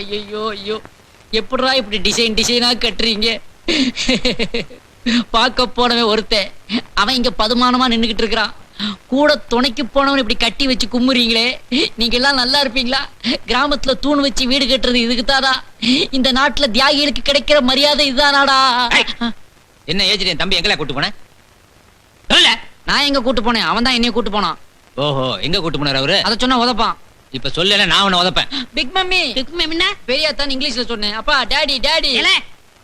ஐயோ ஐயோ, எப்படா இப்படி டிசைனா கட்டுறீங்க? பார்க்க போனவன் ஒருத்தன், அவன் இங்க பதுமானமா நின்னுகிட்டு இருக்கிறான். கூட துணைக்கு போனவன் இப்படி கட்டி வச்சு கும்முறீங்களே, நீங்க எல்லாம் நல்லா இருப்பீங்களா? கிராமத்துல தூண் வச்சு வீடு கட்டுறது இதுக்குதாடா? இந்த நாட்டுல தியாகிகளுக்கு கிடைக்கிற மரியாதை இதுதானாடா? என்ன ஏஜ் தம்பி எங்கெல்லாம் கூட்டு போன? நான் எங்க கூட்டு போனேன், அவன் தான் என்னைய கூட்டு போனான். ஓஹோ, எங்க கூட்டு போனார் அவரு? அத சொன்னா உதப்பான். இப்ப சொல்லல, நான் உன்னை உதப்பேன். Big mummy. பிக் மம்மினா பெரிய தான் இங்கிலீஷ்ல சொன்னேன். அப்பா டாடி டாடி.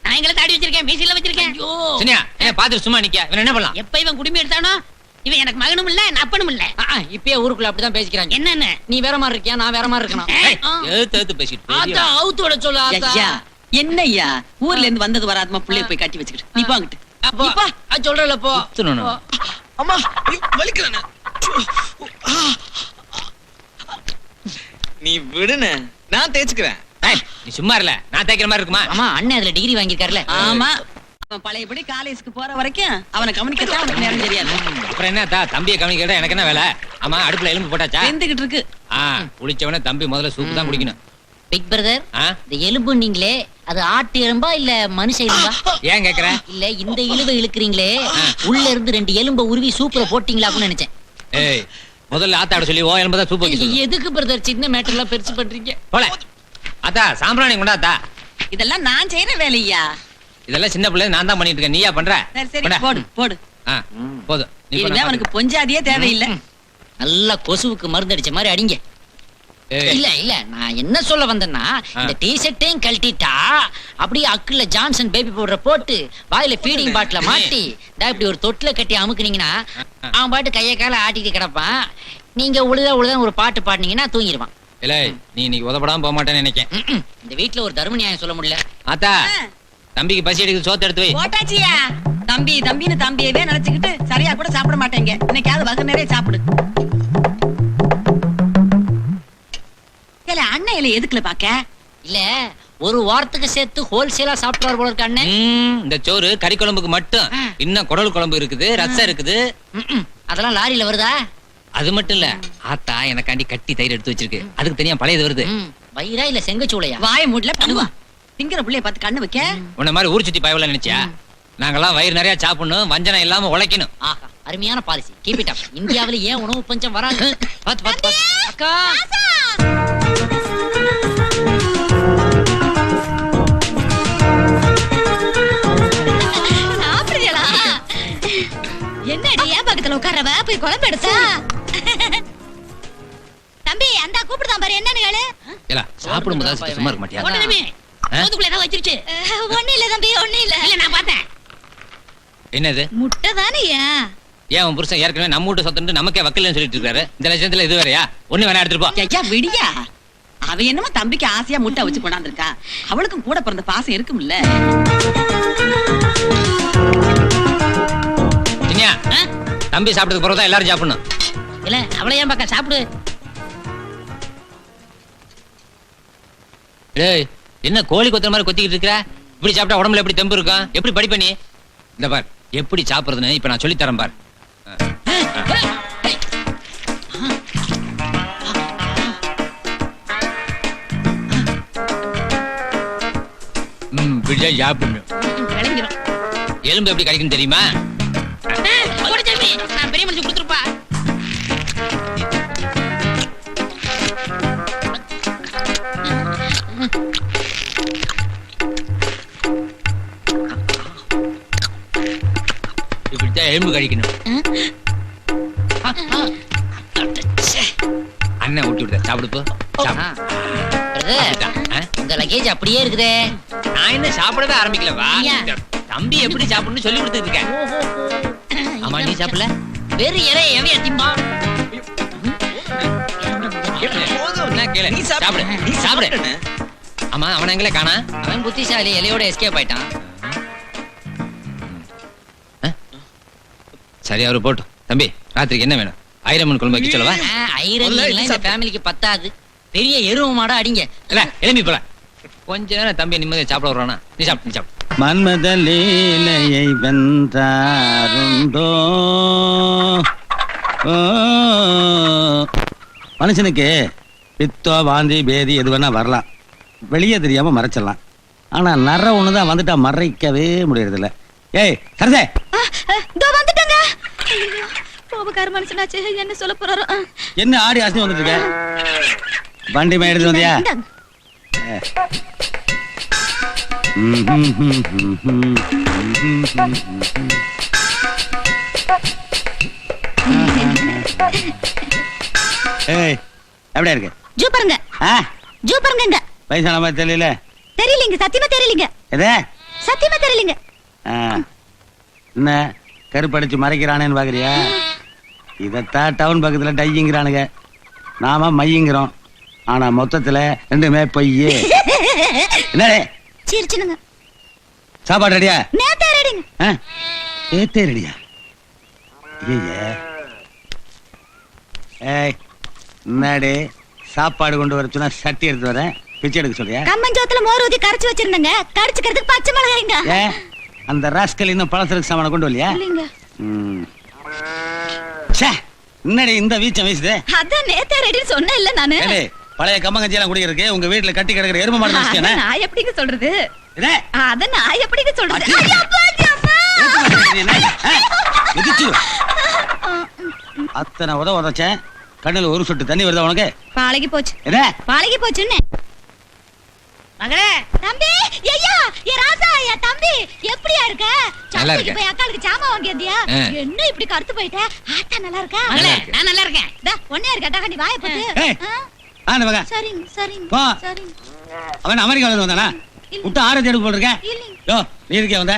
நான் எங்களை தாடி வச்சிருக்கேன், மீசில வச்சிருக்கேன். ஐயோ சனியா, என்ன பாத்துட்டு சும்மா நிக்க? இவன் என்ன பண்ணலாம்? எப்ப இவன் குடுமி எடுத்தானோ இவன் எனக்கு மகனும் இல்ல அப்பனும் இல்ல. இப்பயே ஊருக்குள்ள அப்படிதான் பேசிக்கிறாங்க. என்னன்னு நீ வேற மாதிரி இருக்கியா, நான் வேற மாதிரி இருக்கணும். எழுத்து பேசிட்டு ஆத்தா அவுத்தோட சொல்லு ஆத்தா. ஐயா, என்ன ஐயா ஊர்ல இருந்து வந்தது வராதமா பிள்ளைய போய் கட்டி வச்சுக்கிட்டு நீ போங்கிட்டு. அப்பா சொல்றல போ. அம்மா வலிக்கிறேன். நீ விடுன, நான் தேய்ச்சுக்கிறேன். நீ சும்மா இல்ல, நான் தேய்க்கிற மாதிரி இருக்குமா? ஆமா, அண்ணன் அதுல டிகிரி வாங்கிருக்காருல. ஆமா, அவன் பழையபடி காலேஜுக்கு போற வரைக்கும் அவனை கவனிக்கத்தான் அவனுக்கு நேரம் தெரியாது. அப்புறம் என்ன தம்பியை கவனிக்கிறதா எனக்கு என்ன வேலை? ஆமா, அடுப்புல எலும்பு போட்டாச்சா? வெந்துகிட்டு இருக்கு. குளிச்சவன தம்பி முதல்ல சூப்பு தான் குடிக்கணும். பிக் பிரதர், இந்த எலும்பு நீங்களே அது ஆட்டு எலும்பா இல்ல மனுஷ எலும்பா? ஏன் கேக்குற? இல்ல இந்த இழுவை இழுக்கிறீங்களே, உள்ள இருந்து 2 எலும்ப உருவி சூப்பரை போட்டீங்களான்னு நினைச்சேன். ஏய், முதல்ல ஆத்தாட சொல்லி ஓ எலும்பு தான் சூப்பு வைக்க சொல்லு. எதுக்கு பிரதர் சின்ன மேட்டர் எல்லாம் பெருசு பண்றீங்க? போல ஆத்தா, சாம்பிராணி கொண்டாத்தா. இதெல்லாம் நான் செய்யற வேலையா? இதெல்லாம் சின்ன பிள்ளை நான் தான் பண்ணிட்டு இருக்கேன், நீயா பண்ற? சரி சரி, போடு போடு. போதும். இனிமே அவனுக்கு பொஞ்சாதியே தேவையில்லை. நல்லா கொசுவுக்கு மருந்து அடிச்ச மாதிரி அடிங்க. இல்ல இல்ல, நான் என்ன சொல்ல வந்தேன்னா, இந்த டி-ஷர்ட்டையும் கழட்டிட்டா அப்படியே அக்குல ஜான்சன் பேபி பவுடர் போட்டு வாயில ஃபீடிங் பாட்டில மாட்டி இப்படி ஒரு தொட்டில கட்டி அமுக்குனீங்கன்னா அவன் பாட்டு கைய கால ஆட்டிட்டு கிடப்பான். நீங்க உழுதான் ஒரு பாட்டு பாடினீங்கன்னா தூங்கிடுவான். இல்ல, நீ இன்னைக்கு உதப்படாம போக மாட்டேன்னு நினைக்கேன். இந்த வீட்டுல ஒரு தர்ம நியாயம் சொல்ல முடியல. ஆத்தா, தம்பிக்கு பசி எடுக்குது, சோத்து எடுத்து வை. போட்டாச்சியா? தம்பி தம்பின்னு தம்பியவே நினைச்சுக்கிட்டு சரியா கூட சாப்பிட மாட்டேங்க. இன்னைக்காவது வகை நிறைய சாப்பிடு. அண்ணன் இலை எதுக்குல பாக்க? இல்ல, ஒரு வாரத்துக்கு சேர்த்து ஹோல்சேலா சாப்பிடுவார் போல இருக்க அண்ணன். இந்த சோறு கறி குழம்புக்கு மட்டும், இன்னும் குடல் குழம்பு இருக்குது, ரசம் இருக்குது. அதெல்லாம் லாரியில வருதா? அது மட்டும் இல்ல, ஆத்தா எனக்காண்டி கட்டி தயிர் எடுத்து வச்சிருக்கு, அதுக்கு தனியா பழையது வருது. வயிறா இல்ல செங்கச்சூளையா? வாய மூடல பண்ணுவா. திங்கிற புள்ளைய பார்த்து கண்ணு வைக்க. உன்ன மாதிரி ஊர் சுத்தி பயவல நினைச்சா? நாங்கெல்லாம் வயிறு நிறைய சாப்பிடணும், வஞ்சனம் இல்லாம உழைக்கணும். ஆஹா, அருமையான பாலிசி. Keep it up. இந்தியாவுல ஏன் உணவு பஞ்சம் வராது? பாத்து பாத்து பாத்து. அக்கா என்னடி ஏன் பக்கத்துல உட்காரவ? போய் குழம்பு எடுத்தா. தம்பி அந்த கூப்பிடுதான் பாரு, என்னன்னு கேளு. இல்ல, சாப்பிடும் போது சும்மா இருக்க மாட்டியா? ஒண்ணுமே சோதுக்குள்ள ஏதோ வச்சிருச்சு. ஒண்ணு இல்ல தம்பி, ஒண்ணு இல்ல. இல்ல, நான் பார்த்தேன். என்னது? முட்டை தானேயா? ஏன் உன் புருஷன் ஏற்கனவே நம்ம வீட்டு சொத்துட்டு நமக்கே வக்கீல்னு சொல்லிட்டு இருக்காரு. இந்த லட்சத்துல இது வேறயா? ஒண்ணு வேணா எடுத்துட்டு போ. ஐயா விடியா, அவ என்னமோ தம்பிக்கு ஆசையா முட்டை வச்சு கொண்டாந்துருக்கா. அவளுக்கும் கூட பிறந்த பாசம் இருக்கும்ல. தம்பி சாப்பிட்டதுக்கு பிறகுதான் எல்லாரும் சாப்பிடணும். இல்ல, அவளை ஏன் பக்கம் சாப்பிடு. ஏய், என்ன கோழி கொத்துற மாதிரி கொத்திக்கிட்டு இருக்கற? இப்படி சாப்பிட்டா உடம்புல எப்படி தெம்பு இருக்கும்? எப்படி படிப்ப நீ? இந்த பார், எப்படி சாப்பிடுறதுன்னு இப்ப நான் சொல்லி தரேன் பார். இப்படிதான் சாப்பிடணும். எலும்பு எப்படி கிடைக்கும் தெரியுமா? நான் பெரிய மனுஷன் கொடுத்துருப்பா. இப்படித்தான் எலும்பு கழிக்கணும். அண்ணன் ஊட்டி விடுத, சாப்பிடுப்போ. உங்க லக்கேஜ் அப்படியே இருக்குதே. நான் என்ன சாப்பிடவே ஆரம்பிக்கல. வா, தம்பி எப்படி சாப்பிடணும்னு சொல்லி கொடுத்துட்டு இருக்கேன். ஆமா, நீ சாப்பிடல? வேறு இறை எவையா திம்பா? சாப்பிடு. ஆமா, அவன் எங்களே காணா? அவன் புத்திசாலி, இலையோட எஸ்கேப் ஆயிட்டான். சரி, அவரு போட்டும். தம்பி, ராத்திரிக்கு என்ன வேணும்? ஐரமன் குழம்பு வைக்க சொல்லவா? ஐரமன் இந்த ஃபேமிலிக்கு பத்தாது. பெரிய எருவு மாடா அடிங்க. இல்ல, எலும்பி போல. கொஞ்ச நேரம் தம்பி நிம்மதியா சாப்பிட வர்றானா? நீ சாப்பிடு, நீ சாப்பிடு. மன்மத லீலையை வென்றாருண்டோ. மனுஷனுக்கு பித்தோ வாந்தி பேதி எது வேணா வரலாம். வெளியே தெரியாம மறைச்சிடலாம். ஆனா நர ஒண்ணுதான் வந்துட்டா மறைக்கவே முடியறது இல்ல. ஏய் சரதே, இதோ வந்துட்டங்க. கோபக்கார மனுஷனாச்சு, என்ன சொல்ல போறாரோ. என்ன ஆடி ஆசை வந்துட்டு இருக்க? வண்டி மேல எடுத்து வந்தியா? இந்தாங்க. ஏய் எப்படியா இருக்கு? ஜூ பாருங்க, ஆ, ஜூ பாருங்க. வயசான மாதிரி தெரியல. தெரியலீங்க, சத்தியமா தெரியலீங்க, எது? சத்தியமா தெரியலீங்க. ஆ, என்ன கருப்படிச்சு மறைக்கிறானேன்னு பாக்குறியா? இதத்தான் டவுன் பக்கத்துல டைங்கிறானுங்க, நாம மையங்கிறோம். ஆனா மொத்தத்துல ரெண்டுமே பொய்யே. என்னடே சிரிச்சுனுங்க. சாப்பாடு ரெடியா? நேத்தே ரெடிங்க. ஏத்தே ரெடியா? ஐயே, ஏய் என்னடே சாப்பாடு கொண்டு வர சொன்னா சட்டி எடுத்து வரேன், பிச்சை எடுக்க சொல்றியா? கம்மஞ்சோத்துல மோர் ஊத்தி கரைச்சு வச்சிருந்தங்க, கரைச்சுக்கிறதுக்கு பச்சை மிளகாய்ங்க. ஏ, அந்த ராஸ்கல் இன்னும் பழசருக்கு சாமான கொண்டு வரலையா? இல்லைங்க. என்னடி இந்த வீச்சம் வீசுது? அதான் நேத்தே ரெடின்னு சொன்னேன் இல்ல நானு. ஏடே, பழைய கம்மங்கஞ்சி எல்லாம் குடிக்கிறதுக்கு உங்க வீட்டுல கட்டி கிடக்குற எருமை மாடு அத நினைச்சேனே. நான் எப்படிங்க சொல்றது? இதே, அத நான் எப்படிங்க சொல்றது? அடி. ஐயா, அப்பா, அம்மா. ஏத்து போடுறது நீ என்ன? மிதிச்சிரு. அத்தனை உதச்சேன், கண்ணுல ஒரு சொட்டு தண்ணி வருதா உனக்கு? பாலகி போச்சு, இதே, பாலகி போச்சுன்னு. மகளே, தம்பி, ஐயா, ஏ ராசா, ஏ தம்பி, எப்படியா இருக்க? நல்லா சந்தைக்கு இருக்கேன். போய் அக்காளுக்கு சாமான் வாங்கியதியா? ஆ. என்ன இப்படி கருத்து போயிட்ட? ஆத்தா நல்லா இருக்கா? மகளே, நான் நல்லா இருக்கேன். டா, ஒண்ணே இருக்கா? நீ வாயை போட்டு. ஏய். ஆ, ஆன மகன் சரிங்க, சரிங்க, போ. சரிங்க. அவன் அமெரிக்கால இருந்து வந்தானா? இல்ல. விட்டு ஆரஞ்சு எடுக்க போல் இருக்க. இல்லைங்க. யோ, நீ இருக்கே வந்த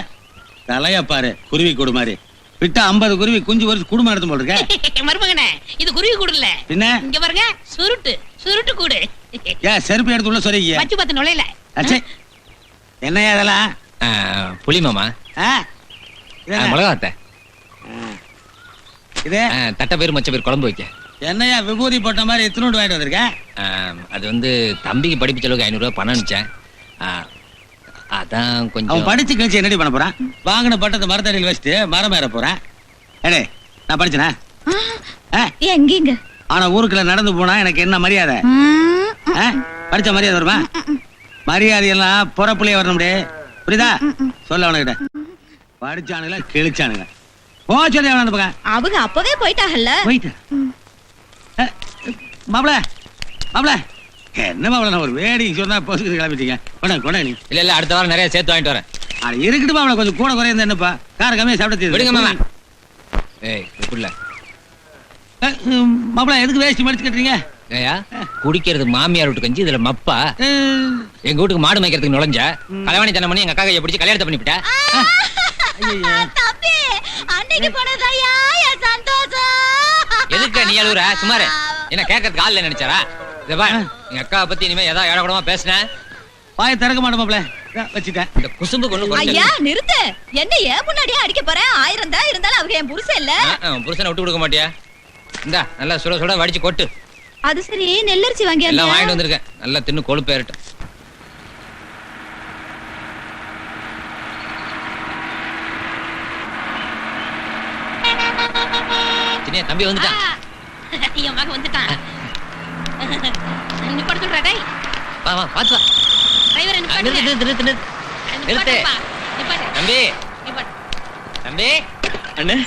தலையா பாரு, குருவி கூடு மாதிரி விட்டா 50 குருவி குஞ்சு வரிச்சு குடும்பம் எடுத்து போல் இருக்க. மருமகனே, இது குருவி கூடு இல்ல. பின்ன இங்க பாருங்க, சுருட்டு கூடு. ஏன் செருப்பு எடுத்து உள்ள சொல்லிக்க? பச்சு பத்து நுழையில. அச்சே, என்னையா அதெல்லாம்? புளி மாமா, ஆ? இது என்ன? மிளகாத்த, இது தட்டை பேர் மச்ச பேர் குழம்பு வைக்க. என்னையா விபூதி போட்ட மாதிரி எத்தனோடு வாங்கிட்டு வந்திருக்க? அது வந்து தம்பிக்கு படிப்பு செலவுக்கு 500 ரூபாய் பணம் அனுப்பிச்சேன். அதான் அவன் கொஞ்சம். படிச்சு கழிச்சு என்னடி பண்ண போறான்? வாங்கின பட்டத்தை மரத்தடியில் வச்சுட்டு மரம் ஏற போறான். ஏடே, நான் படிச்சனா? எங்கீங்க? ஆனா ஊருக்குள்ள நடந்து போனா எனக்கு என்ன மரியாதை? ஆ? படிச்ச மரியாதை வருமா? மரியாதை எல்லாம் புறப்புலயே வரணும், புரியுதா? சொல்ல அவனுக்கிட்ட. படிச்சானுங்களா கிழிச்சானுங்க. போச்சதே அவன் அந்த பக்கம் அவங்க அப்பவே போயிட்டாங்கல்ல. போயிட்டு. மாப்பிள மாப்பிள, என்ன மாப்பிள, நான் ஒரு வேடிக்கை சொன்னா பொசுக்கு கிளம்பிட்டீங்க. கொண்டா நீ. இல்ல அடுத்த வாரம் நிறைய சேர்த்து வாங்கிட்டு வரேன். அது இருக்கட்டும் மாப்பிள, கொஞ்சம் கூட குறைய என்னப்பா, கார கம்மியா சாப்பிட்டு விடுங்க மாமா. ஏய் இப்படில மாப்பிள, எதுக்கு வேஷ்டி மடிச்சு கட்டுறீங்க? ஏயா, குடிக்கிறது மாமியார் வீட்டு கஞ்சி, இதுல மப்பா. எங்க வீட்டுக்கு மாடு மேய்க்கிறதுக்கு நுழைஞ்ச கலவாணி தனம் பண்ணி எங்க அக்கா கையை பிடிச்சி கல்யாணத்தை பண்ணிவிட்டா. தம்பி, அன்னைக்கு போனதாயா என் சந்தோஷம். எதுக்கு நீ அழுகுற? சுமாரு என்ன கேட்கறதுக்கு ஆள் நினைச்சாரா? இத பாரு, எங்க அக்காவை பத்தி இனிமே ஏதாவது ஏடக்கூடமா பேசினேன், பாய திறக்க மாட்டேன் மாப்பிள, வச்சுட்டேன். இந்த குசும்பு கொண்டு ஐயா நிறுத்து. என்ன ஏன் முன்னாடியே அடிக்க போறேன்? 1000 தான் இருந்தாலும் அவங்க என் புருஷன் இல்ல. புருஷனை விட்டு கொடுக்க மாட்டியா? இந்தா நல்லா சுட சுட வடிச்சு கொட்டு. அது சரி, நெல்லரிசி வாங்கி எல்லாம் வாங்கிட்டு வந்திருக்கேன், நல்லா தின்னு கொழுப்பு ஏறட்டும். சின்ன தம்பி வந்துட்டான். என் மகன் வந்துட்டான். நிப்பாட சொல்றா, டேய். வா வா பாத்து வா. டிரைவரை நிப்பாட்டு. நிறுத்து. நிப்பாட்டுப்பா, நிப்பாட்டு. தம்பி நிப்பாட்டு. தம்பி, அண்ணே,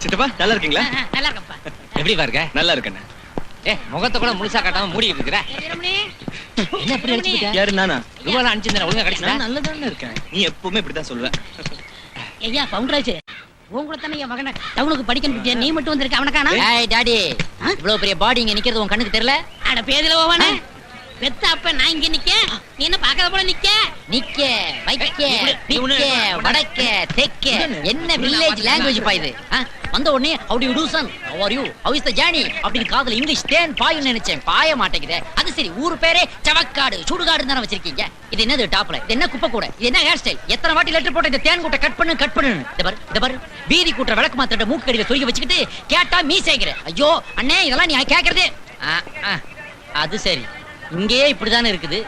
சித்தப்பா நல்லா இருக்கீங்களா? நல்லா இருக்கப்பா. எப்படி பாருங்க? நல்லா இருக்கண்ணே. முகத்தை கூட முழுசா காட்டாம மூடிட்டு இருக்கிற. வீரமணி, என்ன எப்படி அடிச்சுக்கிட்ட? யாரு நானா? ரூபாய் அனுப்பிச்சிருந்தேன், ஒழுங்கா கிடைச்சதா? நான் நல்லதானே இருக்கேன். நீ எப்பவுமே இப்படிதான் சொல்லுவ. ஐயா பவுண்டராஜ், உன் கூட தானே என் மகனை டவுனுக்கு படிக்கணும் பத்தியா? நீ மட்டும் வந்திருக்க, அவனை காணோம். ஏய் டாடி, இவ்வளவு பெரிய பாடி இங்க நிக்கிறது உன் கண்ணுக்கு தெரியல? அட பேதில போவானே. பெத்த அப்ப நான் இங்க நிக்க, நீ என்ன பாக்காத போல நிக்க? நிக்க, வைக்க, பிக்க, வடக்க, தெக்க, என்ன வில்லேஜ் லாங்குவேஜ் பா இது? வந்த உடனே how do you do son, how are you, how is the journey அப்படின்னு காதுல இங்கிலீஷ் தேன் பாயும் நினைச்சேன், பாய மாட்டேங்குதே. அது சரி, ஊரு பேரே சவக்காடு சுடுகாடு தானே வச்சிருக்கீங்க. இது என்னது டாப்ல? இது என்ன குப்பை கூட? இது என்ன ஹேர் ஸ்டைல்? எத்தனை வாட்டி லெட்டர் போட்ட இந்த தேன் கூட்ட கட் பண்ணு. இந்த பாரு வீதி கூட்ட விளக்கு மாத்திர மூக்கு கடியில சொருகி வச்சுக்கிட்டு கேட்டா மீசேங்கிற. ஐயோ அண்ணே, இதெல்லாம் நீ கேக்குறது? அது சரி, இங்கேயே இப்படிதானே இருக்குது.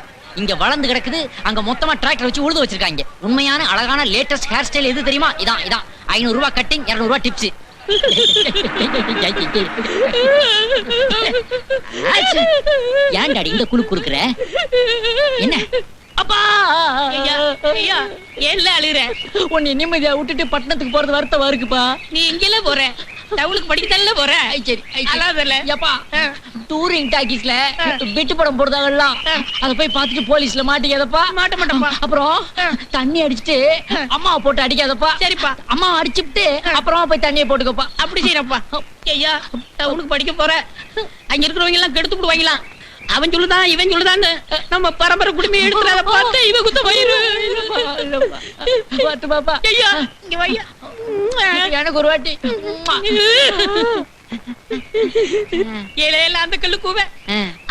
இங்க வளர்ந்து கிடக்குது, அங்க மொத்தமா டிராக்டர் வச்சு உழுது வச்சிருக்காங்க. உண்மையான அழகான லேட்டஸ்ட் ஹேர் ஸ்டைல் எது தெரியுமா? இதான் 500 ரூபாய் கட்டிங், 200 ரூபாய் டிப்ஸ். ஏன் டாடி இந்த குழு குடுக்குற? என்ன அப்பா ஏன்ல அழுகுற? உன்னை நிம்மதியா விட்டுட்டு பட்டணத்துக்கு போறது வருத்தமா இருக்குப்பா. நீ எங்கெல்ல போற? டவுனுக்கு படிக்கத்தானே போற? சரி அழாதல. ஏப்பா டூரிங் டாக்கீஸ்ல விட்டு படம் போடுறாங்கல்ல, அத போய் பார்த்துட்டு போலீஸ்ல மாட்டிக்காதப்பா. மாட்ட மாட்டப்பா. அப்புறம் தண்ணி அடிச்சிட்டு அம்மாவை போட்டு அடிக்காதப்பா. சரிப்பா. அம்மா அடிச்சுட்டு அப்புறமா போய் தண்ணியை போட்டுக்கப்பா. அப்படி செய்யறப்பா. ஐயா டவுனுக்கு படிக்க போற, அங்க இருக்கிறவங்க எல்லாம் கெடுத்து விடுவாங்களாம். அவன் சொல்லுதான் இவன் சொல்லுதான்னு நம்ம பரம்பரை குடும்பம் எடுத்துறத பார்த்து இவ குத்த வயிறு. பாத்து பாப்பா. ஐயா இங்க வையா. எனக்கு ஒரு வாட்டி ஏழையில அந்த கல்லு கூவ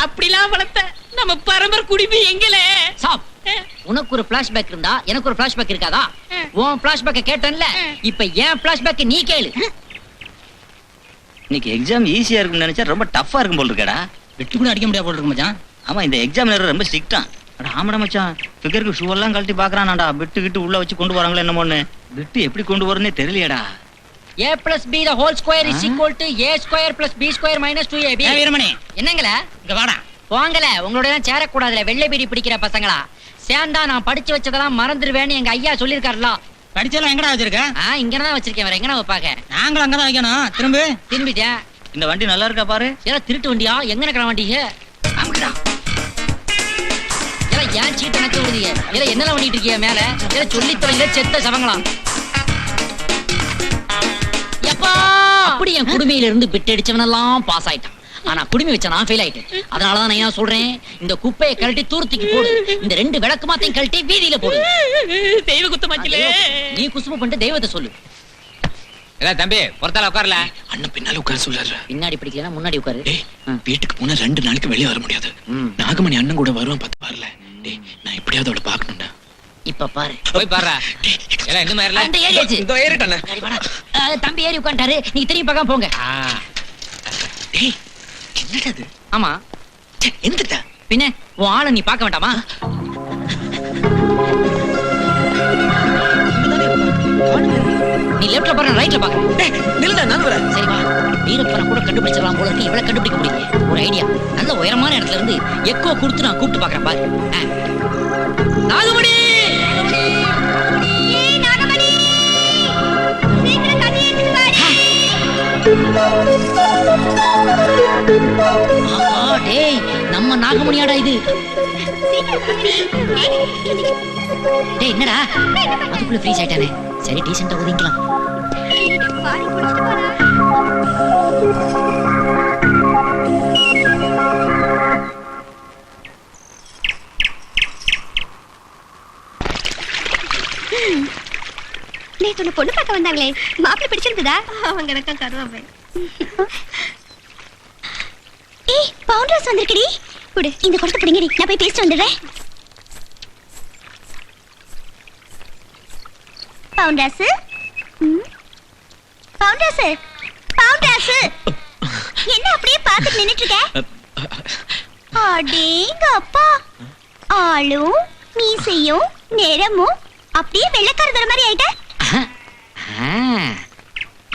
அப்படிலாம் வளர்த்த நம்ம பரம்பரை குடும்பம் எங்கல சாப். உனக்கு ஒரு பிளாஷ்பேக் இருந்தா எனக்கு ஒரு பிளாஷ்பேக் இருக்காதா? உன் பிளாஷ்பேக்க கேட்டேன்ல, இப்ப ஏன் பிளாஷ்பேக் நீ கேளு. இன்னைக்கு எக்ஸாம் ஈஸியா இருக்கும்னு நினைச்சா ரொம்ப டஃப்பா இருக்கும் போல இருக்கடா. வெட்டி கூட அடிக்க முடியாது போல இருக்கு மச்சான். ஆமா, இந்த எக்ஸாமினர் ரொம்ப ஸ்ட்ரிக்ட்டான். அட ஆமாடா மச்சான், ஃபிகருக்கு ஷூ எல்லாம் கழட்டி பாக்குறானாடா. பிட்டு கிட்டு உள்ள வச்சு கொண்டு வராங்களா என்னமோன்னு. பிட்டு எப்படி கொண்டு வரனே தெரியலையடா. a plus b the whole square is equal to a square plus b square minus 2ab. Veeramani என்னங்கள இங்க வாடா. போங்கல, உங்களோட எல்லாம் சேரக்கூடாதுல, வெள்ளை பீடி பிடிக்கிற பசங்களா. சேர்ந்தா நான் படிச்சு வச்சதெல்லாம் மறந்துடுவேன்னு எங்க ஐயா சொல்லிருக்காருல. படிச்செல்லாம் எங்கடா வச்சிருக்க? இங்கதான் வச்சிருக்கேன், வேற எங்கனா வைப்பாங்க. நாங்களும் அங்கதான் வைக்கணும். திரும்பிட்டேன். இந்த வண்டி நல்லா இருக்கா பாரு. ஏதா திருட்டு வண்டியா? எங்க இருக்கிற வண்டிங்க? ஏன் சீட்டு நக்க விடுதீங்க? ஏதா என்னெல்லாம் பண்ணிட்டு இருக்கீங்க மேல? ஏதா சொல்லி தொலைங்க செத்த சவங்களாம். எப்பா அப்படி என் குடுமையில இருந்து பிட்டு அடிச்சவனெல்லாம் பாஸ் ஆயிட்டான். ஆனா குடுமி வச்ச நான் ஃபெயில் ஆயிட்டேன். அதனாலதான் நான் என்ன சொல்றேன், இந்த குப்பையை கழட்டி தூரத்துக்கு போடு, இந்த 2 விளக்கு மாத்தையும் கழட்டி வீதியில போடு. தெய்வ குத்த மச்சிலே. நீ குசும பண்ணிட்டு தெய்வத்தை சொல்லு. தம்பி பொறுத்தால உட்காரல. அண்ணன் பின்னால உட்கார சொல்றாரு. பின்னாடி பிடிக்கலன்னா முன்னாடி உட்காரு. வீட்டுக்கு போனா 2 நாளைக்கு வெளியே வர முடியாது. நாகமணி அண்ணன் கூட வருவான் பார்த்து வரல. டேய் நான் இப்படியாவது அவளை பார்க்கணும்டா. இப்ப பாரு, போய் பாருடா. எல்லாம் இந்த மாதிரி அந்த ஏறியாச்சு. இதோ ஏறிட்டானே. தம்பி ஏறி உட்கார்ந்தாரு, நீங்க திரும்பி பார்க்காம போங்க. டேய் என்னடா இது? ஆமா எந்திரடா. பின்ன உன் ஆளை நீ பார்க்க வேண்டாமா? நீ லெஃப்ட்ல பாரு, ரைட்ல பாக்குற. நில்லுடா, நான் வரேன். சரி வா, வீரப்பனை கூட கண்டுபிடிச்சிடலாம் போல இருக்கு. இவளை கண்டுபிடிக்க முடியல. ஒரு ஐடியா, நல்ல உயரமான இடத்துல இருந்து எக்கோ கொடுத்து நான் கூப்பிட்டு பாக்குறேன் பாரு. நாகமணி டேய், நம்ம நாகமணியாடா இது. டேய் என்னடா அதுக்குள்ள ஃப்ரீஸ் ஆயிட்டானே. சரி டீசெண்டா ஒதுங்கிக்கலாம். நேத்து ஒண்ணு பொண்ணு பார்க்க வந்தாங்களே, மாப்பிள்ளை பிடிச்சிருந்ததா? அவங்க எனக்கா கருவாப்பே. ஏய் பவுண்டர்ஸ் வந்திருக்கடி. குடு, இந்த கொடுத்து பிடிங்கடி, நான் போய் பேசிட்டு வந்துடுறேன். பவுண்டர்ஸ் பவுண்டர்ஸ் பவுண்டர்ஸ் என்ன அப்படியே பார்த்துட்டு நின்னுட்டு இருக்க? அடேங்க அப்பா, ஆளும் மீசையும் நிறமும் அப்படியே வெள்ளைக்காரதர மாதிரி ஆயிட்ட.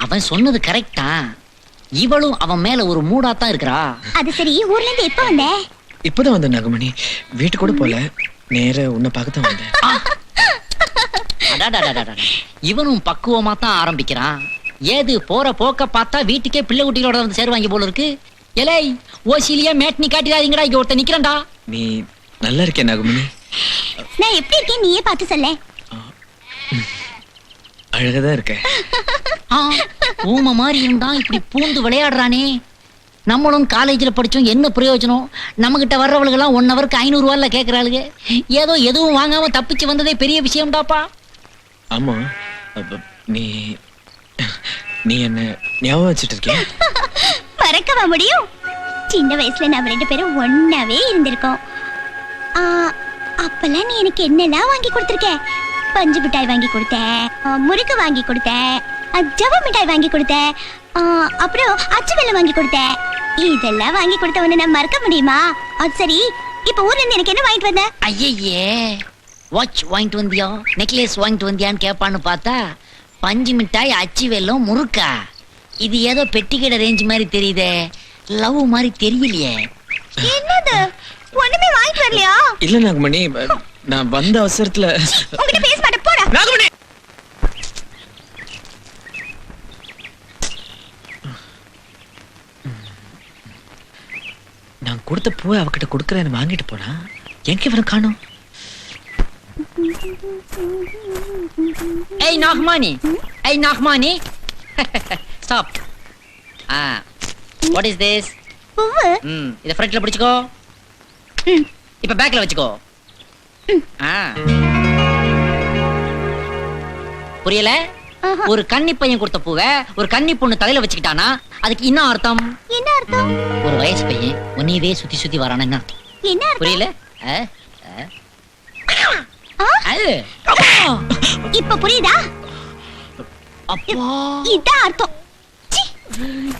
அவன் சொன்னது கரெக்டா? இவளும் அவன் மேல ஒரு மூடாத்தான் இருக்கிறா. அது சரி, ஊர்ல இருந்து எப்ப வந்த? இப்பதான் வந்த நாகமணி. வீட்டு கூட போல, நேரா உன்னை பார்க்கத்தான் வந்தேன். இவனும் பக்குவமா தான் ஆரம்பிக்கிறான். ஏது போற போக்க பார்த்தா வீட்டுக்கே பிள்ளை குட்டிகளோட வந்து சேருவாங்க போல இருக்கு. எலை ஓசிலியா மேட் நீ காட்டிடாதீங்கடா, இங்க ஒருத்த நிக்கிறேன்டா. நீ நல்லா இருக்கே நாகமணி. நான் எப்படி இருக்கேன் நீயே பார்த்து சொல்ல. அழகதான் இருக்க. ஊம மாதிரி இருந்தா இப்படி பூந்து விளையாடுறானே. நம்மளும் காலேஜ்ல படிச்சோம், என்ன பிரயோஜனம்? நம்ம கிட்ட வர்றவளுகெல்லாம் 1 ஹவருக்கு 500 ரூபாய்ல கேக்குறாளுங்க. ஏதோ எதுவும் வாங்காம தப்பிச்சு வந்ததே பெரிய விஷயம்டாப்பா. ஆமா, நீ நீ என்ன ஞாபகம் வச்சுட்டு இருக்கியா? மறக்கவா முடியும்? சின்ன வயசுல நாம 2 பேரும் ஒன்னாவே இருந்திருக்கோம். அப்பெல்லாம் நீ எனக்கு என்னெல்லாம் வாங்கி கொடுத்திருக்க? பஞ்சு மிட்டாய் வாங்கி கொடுத்தேன், முறுக்கு வாங்கி கொடுத்தேன், ஜவ மிட்டாய் வாங்கி கொடுத்தேன், அப்புறம் அச்சு வெல்லம் வாங்கி கொடுத்தேன். இதெல்லாம் வாங்கி கொடுத்தவன நான் மறக்க முடியுமா? அது சரி, இப்ப ஊர்ல இருந்து எனக்கு என்ன வாங்கிட்டு வந்த? ஐயே, வாட்ச் வாங்கிட்டு வந்தியா, நெக்லஸ் வாங்கிட்டு வந்தியான்னு கேட்பான்னு பார்த்தா பஞ்சு மிட்டாய், அச்சு வெல்லம், முறுக்கா. இது ஏதோ பெட்டிக்கடை ரேஞ்ச் மாதிரி தெரியுதே, லவ் மாதிரி தெரியலையே. என்னது ஒண்ணுமே வாங்கிட்டு வரலையா? இல்ல நாகமணி, நான் வந்த அவசரத்துல உன்கிட்ட பேச மாட்டேன், போடா. நாகமணி நான் கொடுத்த பூவை அவகிட்ட கொடுக்கறேன்னு வாங்கிட்டு போனா எங்க இவனை காணோம்? Hey Nagmani, hey Nagmani. Stop. What is this? பூவு. இத ஃப்ரண்ட்ல பிடிச்சுக்கோ. இப்ப பேக்ல வச்சுக்கோ. புரியல? ஒரு கன்னி பையன் கொடுத்த பூவை ஒரு கன்னி பொண்ணு தலையில வச்சுக்கிட்டானா அதுக்கு என்ன அர்த்தம்? என்ன அர்த்தம்? ஒரு வயசு பையன் உன்னையவே சுத்தி சுத்தி வரானா என்ன அர்த்தம்? என்ன அர்த்தம்? புரியல? இப்ப புரியுதா? அப்பா, இதான் அர்த்தம். சீ.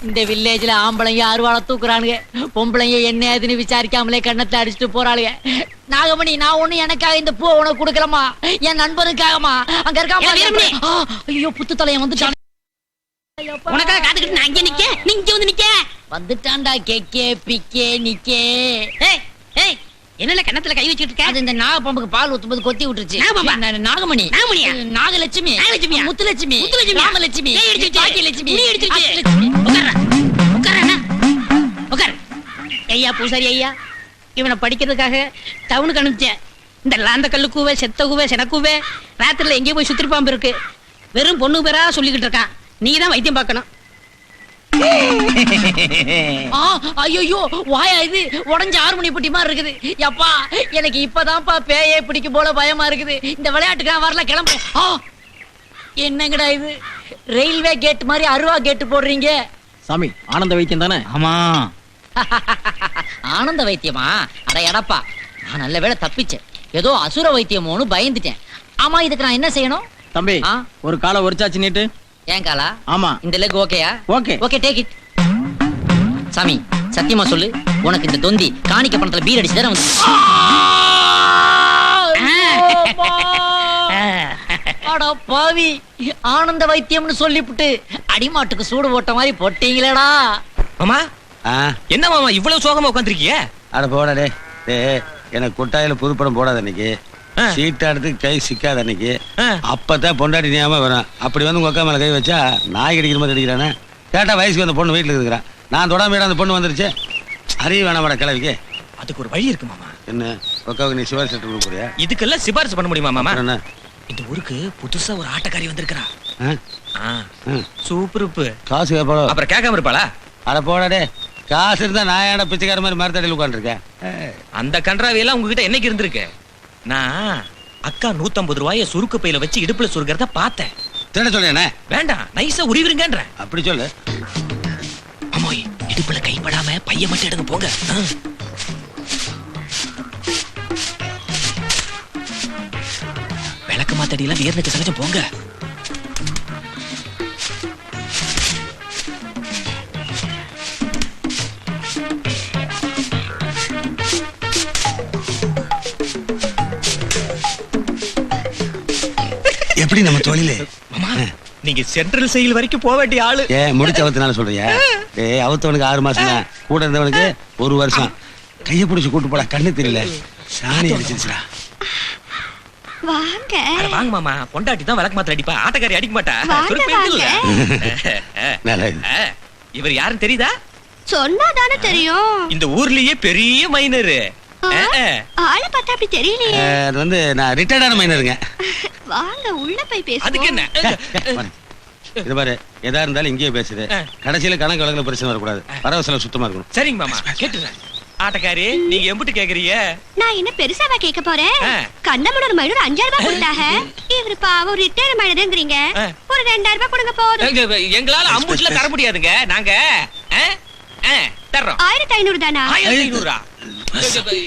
இந்த வில்லேஜ்ல ஆம்பளைங்க அருவாள தூக்குறானுங்க, பொம்பளைங்க என்ன ஏதுன்னு விசாரிக்காமலே கண்ணத்தை அடிச்சுட்டு போறாளுங்க. நாகமணி, நான் ஒண்ணு எனக்காக இந்த பூ உனக்கு கொடுக்கலமா, என் நண்பனுக்காகமா. அங்க இருக்கா ஐயோ புத்து தலையன் வந்துட்டான். உனக்காக காத்துக்கிட்டு நான் அங்கே நிக்க, நீ இங்க வந்து நிக்க. வந்துட்டான்டா கேக்கே பிக்கே நிக்கே. ஏய் ஏய், என்னல கண்ணத்துல கை வச்சிட்டு இருக்க? அது இந்த நாகப்பாம்புக்கு பால் ஊத்தும்போது கொத்தி விட்டுருச்சு. நாகப்பாம்பா? நாகமணி. நாகமணியா? நாகலட்சுமி. நாகலட்சுமியா? முத்துலட்சுமி. முத்துலட்சுமியா? ராமலட்சுமி. பேய் அடிச்சிருச்சு. பாக்கியலட்சுமி. புலி அடிச்சிருச்சு. அஷ்டலட்சுமி. உட்கார்றா. உட்கார்றா. உட்கார். ஐயா பூசாரி ஐயா, இவனை படிக்கிறதுக்காக டவுனுக்கு அனுப்பிச்சேன். இந்த லாந்த கல்லு கூவே, செத்த கூவே, செனக்கூவே ராத்திரில எங்கேயோ போய் சுத்திருப்பாம்பு இருக்கு. வெறும் பொண்ணு பேரா சொல்லிக்கிட்டு இருக்கான். நீ தான் வைத்தியம் பார்க்கணும். ஐயோ வாயா இது உடஞ்ச 6 மணி புட்டி மாதிரி இருக்குது. யப்பா, எனக்கு இப்பதான்ப்பா பேயே பிடிக்கும் போல பயமா இருக்குது. இந்த விளையாட்டுக்கு நான் வரல, கிளம்பு. என்னங்கடா இது, ரயில்வே கேட் மாதிரி அருவா கேட்டு போடுறீங்க? சாமி, ஆனந்த வைத்தியம் தானே? ஆமா. ஆனந்த வைத்தியமா? அட எடப்பா, நான் நல்ல வேளை தப்பிச்சேன். ஏதோ அசுர வைத்தியமோன்னு பயந்துட்டேன். ஆமா, இதுக்கு நான் என்ன செய்யணும்? தம்பி, ஒரு காலை ஒரிச்சாச்சு நீட்டு. ஏன் காலா? ஆமா. இந்த லெக் ஓகேயா? ஓகே. Okay, take it. சாமி, சத்தியமா சொல்லு, உனக்கு இந்த தொந்தி காணிக்க பணத்துல பீர் அடிச்சு தானே வந்து? அட பாவி, ஆனந்த வைத்தியம்னு சொல்லிப்புட்டு அடிமாட்டுக்கு சூடு போட்ட மாதிரி போட்டீங்களேடா. மாமா, என்ன மாமா இவ்வளவு சோகமா உட்காந்துருக்கீங்க? அட போடா டே. எனக்கு கொட்டாயில புதுப்படம் போடாத அன்னைக்கு, சீட்டாடுறதுக்கு கை சிக்காத அன்னைக்கு, அப்பதான் பொண்டாட்டி ஞாபகம் வரும். அப்படி வந்து உங்க அக்கா மேல கை வச்சா நாய் கடிக்கிற மாதிரி அடிக்கிறானே. கேட்டா வயசுக்கு அந்த பொண்ணு வீட்டுல இருக்கிறான். நான் தொடாம அந்த பொண்ணு வந்துருச்சு. அறிவு வேணாமடா கிளவிக்கு. அதுக்கு ஒரு வழி இருக்கு மாமா. என்ன அக்காவுக்கு நீ சிவாரி செட்டு கொடுக்குறியா? இதுக்கெல்லாம் சிபாரிசு பண்ண முடியுமா மாமா? என்ன? இந்த ஊருக்கு புதுசா ஒரு ஆட்டக்காரி வந்திருக்கிறா. சூப்பருப்பு. காசு கேட்பாளோ? அப்புறம் கேட்காம இருப்பாளா? அட போடா டே, காசு இருந்தா நான் ஏன்டா பிச்சைக்கார மாதிரி மரத்தடியில் உட்காந்துருக்கேன்? அந்த கன்றாவி எல்லாம் உங்ககிட்ட என்னைக்கு இருந்திருக்கு? நான் அக்கா 150 ரூபாய சுருக்கு பையில வச்சு இடுப்புல சுருக்கிறத பார்த்தேன். திட சொல்றேனே? வேண்டாம், நைஸா உரிவிருங்கன்ற. அப்படி சொல்லு. அம்மாய், இடுப்புல கைப்படாம பைய மட்டும் எடுங்க போங்க. விளக்கு மாத்தடியெல்லாம் வேர்னுக்கு சகஜம் போங்க. எப்படி நம்ம தொழிலே? மாமா, நீங்க சென்ட்ரல் செயல் வரைக்கும் போக வேண்டிய ஆளு. முடிச்ச அவத்தினால சொல்றியா? அவத்தவனுக்கு 6 மாசம் தான், கூட இருந்தவனுக்கு 1 வருஷம். கைய பிடிச்சு கூட்டு போடா, கண்ணு தெரியல, சாணி அடிச்சிருச்சுடா. வாங்க. அட வாங்க மாமா, பொண்டாட்டி தான் விளக்கு மாத்திர அடிப்பா, ஆட்டக்காரி அடிக்க மாட்டா. இவர் யாருன்னு தெரியுதா? சொன்னாதானே தெரியும். இந்த ஊர்லயே பெரிய மைனரு. ஆளை பார்த்தா அப்படி தெரியலையே. அது வந்து நான் ரிட்டையர்டான மைனருங்க. வாங்க, உள்ள போய் பேசுவோம். அதுக்கு என்ன? இது பாரு, எதா இருந்தாலும் இங்கேயே பேசுது. கடைசியில கணக்கு வழங்குல பிரச்சனை வரக்கூடாது. வரவு செலவு சுத்தமா இருக்கணும். சரிங்க மாமா, கேட்டுறேன். ஆட்டக்காரி, நீங்க எம்பிட்டு கேக்குறீங்க? நான் என்ன பெருசாவா கேட்க போறேன்? கண்ணமுடன் மைனர் 5000 ரூபாய் கொடுத்தாங்க. இவரு பாவம் ரிட்டையர் மைனர்ங்கறீங்க. ஒரு 2000 ரூபாய் கொடுங்க போதும். எங்களால அம்புட்ல தர முடியாதுங்க. நாங்க தர்றோம். 1500 தானா? 1500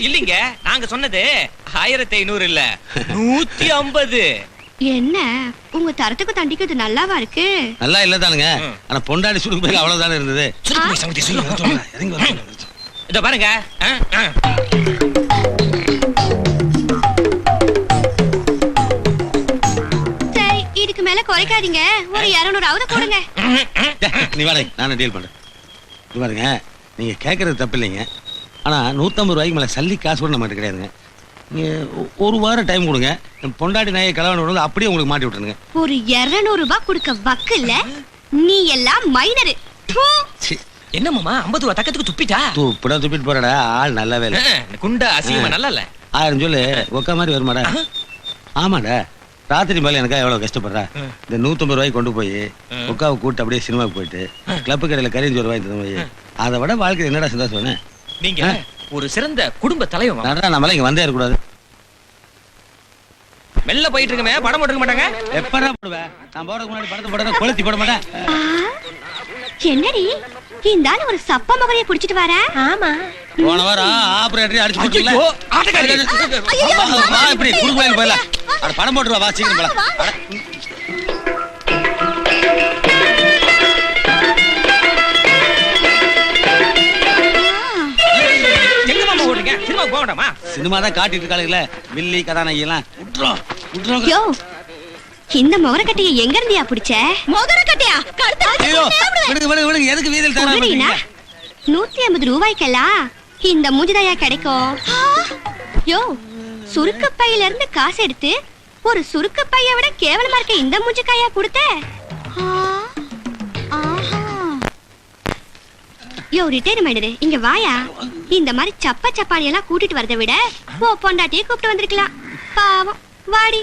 இல்லீங்க, நாங்க சொன்னது 1500 இல்ல, 150. என்ன உங்க தரத்துக்கு தண்டிக்கிறது நல்லாவா இருக்கு? நல்லா இல்லதானுங்க. ஆனா பொண்டாடி சுருக்கு பேர் அவ்வளவுதானே இருந்தது. இத பாருங்க. சரி, இதுக்கு மேல குறைக்காதீங்க, ஒரு 200 போடுங்க. நீ வாடகை நானே டீல் பண்றேன். இது பாருங்க, நீங்க கேட்கறது தப்பு இல்லைங்க. ஆனா 150 ரூபாய்க்கு மேல சல்லி காசு கூட நம்மகிட்ட கிடையாதுங்க. நீங்க ஒரு வாரம் டைம் கொடுங்க, பொண்டாட்டி நாயை கலவரம் விடுறது அப்படியே உங்களுக்கு மாட்டி விட்டுருங்க. ஒரு 200 ரூபாய் கொடுக்க வக்கு இல்ல, நீ எல்லாம் மைனரு. என்ன மாமா 50 ரூபா தக்கத்துக்கு துப்பிட்டா? துப்பிடா துப்பிட்டு போறடா, ஆள் நல்லாவே இல்லை. குண்டா அசிங்கமா நல்லா இல்ல. 1000 சொல்லு, ஒக்க மாதிரி வருமாடா? ஆமாடா, ராத்திரி மேல எனக்கா எவ்வளவு கஷ்டப்படுறா. இந்த 150 ரூபாய்க்கு கொண்டு போய் ஒக்காவை கூட்டு அப்படியே சினிமாவுக்கு போயிட்டு கிளப்பு கடையில கறிஞ்சு ரூபாய் தந்து போய் அதை விட வாழ்க்கை என்னடா சந்தோஷம். நீங்க ஒரு சிறந்த குடும்ப தலைவன். நம்மளால இங்க வந்தே இருக்கக்கூடாது. மெல்ல போயிட்டு இருக்கமே, படம் போட்டுக்க மாட்டாங்க. எப்படா போடுவேன்? நான் போட முன்னாடி படத்தை போட கொளுத்தி போட மாட்டேன். என்னடி இந்த ஆளு ஒரு சப்ப மகளைய புடிச்சிட்டு வர? ஆமா, போன வாரம் ஆபரேட்டர் அடிச்சு போட்டுல. ஆட்டக்காரி வா இப்படி குறுக்குல போயில. அட படம் போட்டுவா, வா சீக்கிரம் போலாம். எங்க மாமா ஓடுறீங்க? சினிமா போக வேண்டாமா? சினிமா தான் காட்டிட்டு இருக்காளுங்களே, வில்லி கதாநாயகி எல்லாம். விட்றோம். யோ, இந்த மொகரக்கட்டைய எங்க இருந்தியா புடிச்ச? மொகரக்கட்டையா? ஐயோ, விடுங்க எதுக்கு வீதியில் தரீங்க? 150 ரூபாய்க்கெல்லாம் இந்த மூஞ்சிதாயா கிடைக்கும்? யோ, சுருக்கு பையில இருந்து காசு எடுத்து ஒரு சுருக்கு பைய விட கேவலமா இருக்க இந்த மூஞ்சிக்காயா கொடுத்த? யோ ரிட்டையர்மெண்ட், இங்க வாயா. இந்த மாதிரி சப்ப சப்பானி எல்லாம் கூட்டிட்டு வரதை விட போ பொண்டாட்டியை கூப்பிட்டு வந்திருக்கலாம். பாவம், வாடி.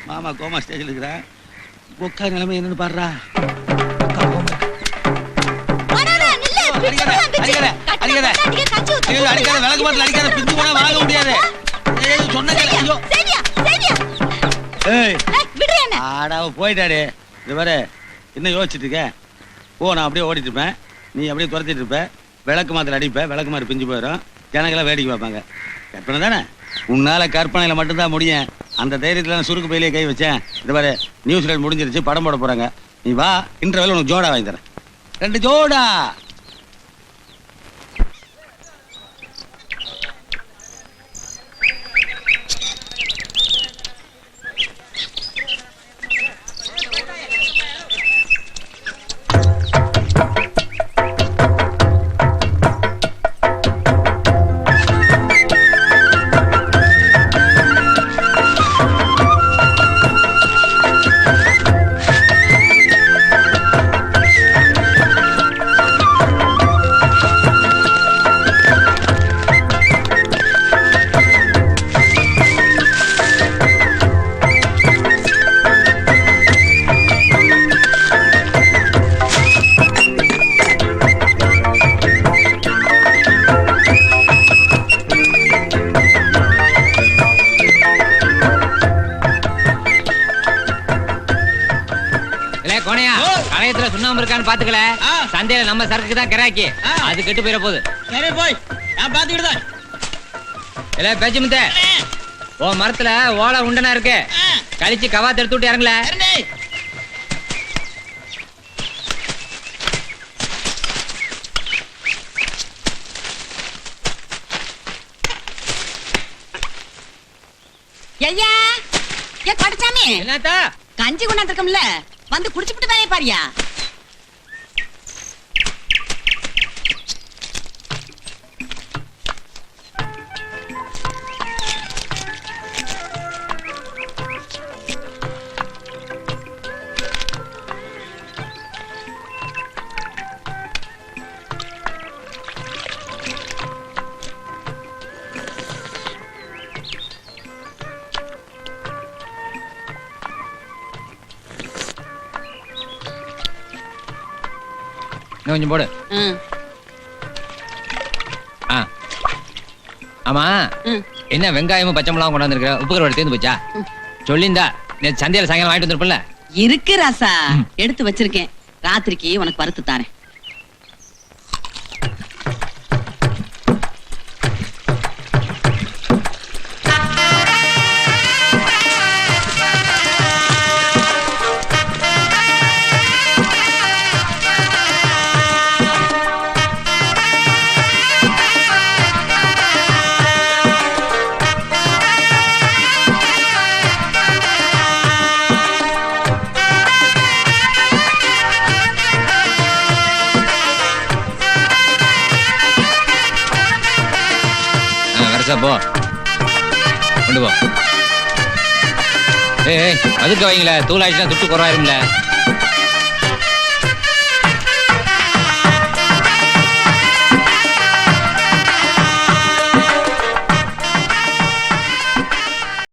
மாமா கோமா ஸ்டேஜ்ல இருக்கிற ஒக்கா நிலைமை என்னன்னு பாடுறா. அடிக்காத விளக்கு மாட்டில் அடிக்காத, பிஞ்சு போனா வாங்க முடியாது. போயிட்டாரு. இது வர என்ன யோசிச்சுட்டு இருக்க? ஓ, நான் அப்படியே ஓடிட்டு இருப்பேன், நீ அப்படியே துரத்திட்டு இருப்ப, விளக்கு மாத்திர அடிப்ப, விளக்கு மாதிரி பிஞ்சு போயிடும், ஜனங்களாம் வேடிக்கை பார்ப்பாங்க. கற்பனை தானே? உன்னால கற்பனையில மட்டும்தான் முடியும். அந்த தைரியத்துல நான் சுருக்கு பையிலே கை வச்சேன். இந்த மாதிரி நியூஸ் லைட் முடிஞ்சிருச்சு, படம் போட போறாங்க. நீ வா, இன்டர்வெல் உனக்கு ஜோடா வாங்கி தரேன். 2 ஜோடா. சுண்ணாம்பு இருக்கான்னு பாத்துக்கல. சந்தையில நம்ம சரக்கு தான் கிராக்கி, அது கெட்டு போயிட போகுது. சரி போய் நான் பாத்துக்கிட்டுதான். இல்ல பேச்சு முத்த, ஓ மரத்துல ஓலை உண்டனா இருக்கு, கழிச்சு கவாத்து எடுத்து விட்டு இறங்கல. ஐயா ஏ கடச்சாமி, என்னத்தா கஞ்சி கொண்டாந்துருக்கோம்ல, வந்து குடிச்சுட்டு வேலையை பாரியா. கொஞ்சம் போடு. ஆமா, என்ன வெங்காயமும் பச்சை மிளகாவும் கொண்டாந்துருக்க? உப்பு கருவாடு தேர்ந்து போச்சா? சொல்லிந்தா நேற்று சந்தையில சாயங்காலம் வாங்கிட்டு வந்திருப்பல. இருக்கு ராசா, எடுத்து வச்சிருக்கேன், ராத்திரிக்கு உனக்கு வறுத்து தாரேன். கொண்டு போ. ஏய் அதுக்கு வைங்களேன், தூள் ஆயிடுச்சுன்னா துட்டு குறையாரும்ல.